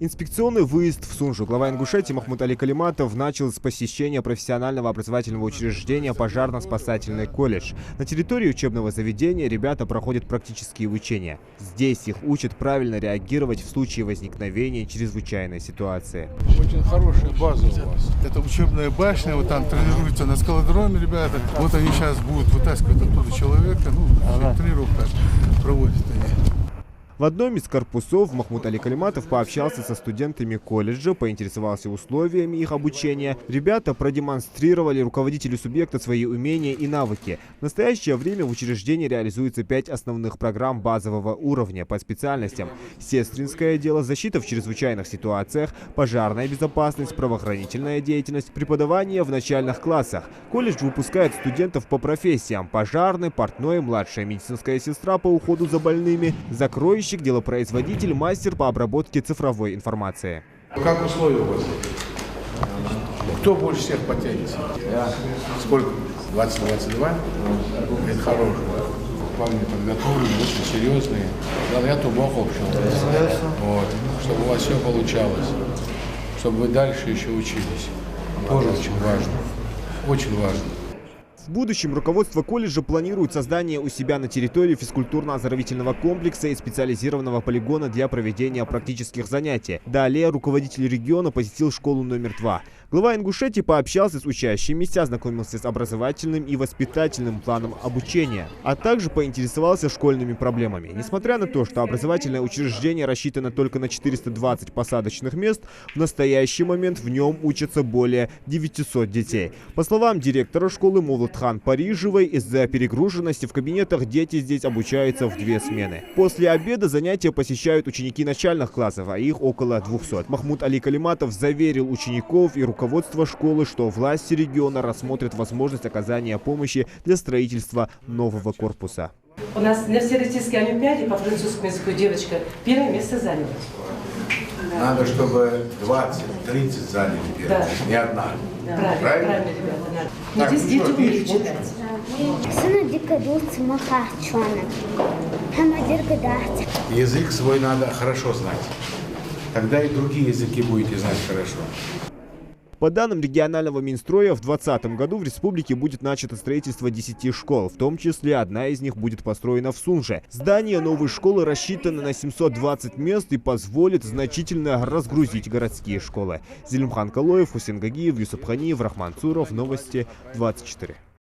Инспекционный выезд в Сунжу. Глава Ингушетии Махмуд Али Калиматов начал с посещения профессионального образовательного учреждения «Пожарно-спасательный колледж». На территории учебного заведения ребята проходят практические обучения. Здесь их учат правильно реагировать в случае возникновения чрезвычайной ситуации. Очень хорошая база у вас. Это учебная башня, вот там тренируются на скалодроме ребята. Вот они сейчас будут вытаскивать оттуда человека, тренировка проводят они. В одном из корпусов Махмуд Али Калиматов пообщался со студентами колледжа, поинтересовался условиями их обучения. Ребята продемонстрировали руководителю субъекта свои умения и навыки. В настоящее время в учреждении реализуется 5 основных программ базового уровня по специальностям: сестринское дело, защита в чрезвычайных ситуациях, пожарная безопасность, правоохранительная деятельность, преподавание в начальных классах. Колледж выпускает студентов по профессиям: пожарный, портной, младшая медицинская сестра по уходу за больными, закройщик, делопроизводитель, мастер по обработке цифровой информации. Как условия у вас? Кто больше всех потянется? Сколько? 20-22? Это хорошие. Парни подготовленные, очень серьезные. Я тумок общем. Вот. Чтобы у вас все получалось. Чтобы вы дальше еще учились. Тоже очень важно. Очень важно. В будущем руководство колледжа планирует создание у себя на территории физкультурно-оздоровительного комплекса и специализированного полигона для проведения практических занятий. Далее руководитель региона посетил школу номер 2. Глава Ингушетии пообщался с учащимися, ознакомился с образовательным и воспитательным планом обучения, а также поинтересовался школьными проблемами. Несмотря на то, что образовательное учреждение рассчитано только на 420 посадочных мест, в настоящий момент в нем учатся более 900 детей. По словам директора школы Мовлатхан Парижевой, из-за перегруженности в кабинетах дети здесь обучаются в 2 смены. После обеда занятия посещают ученики начальных классов, а их около 200. Махмуд Али Калиматов заверил учеников и руководство школы, что власти региона рассмотрят возможность оказания помощи для строительства нового корпуса. У нас на Всероссийской олимпиаде по французскому языку девочка 1-е место заняла. Надо, чтобы 20-30 заняли первое, да. Не одна. Да. Правильно, ребята, надо. Но здесь дети умеют читать. Язык свой надо хорошо знать. Тогда и другие языки будете знать хорошо. По данным регионального Минстроя, в 2020 году в республике будет начато строительство 10 школ, в том числе одна из них будет построена в Сунже. Здание новой школы рассчитано на 720 мест и позволит значительно разгрузить городские школы. Зелимхан Калоев, Хусейн Гагиев, Юсуп Ханиев, Рахман Цуров. Новости 24.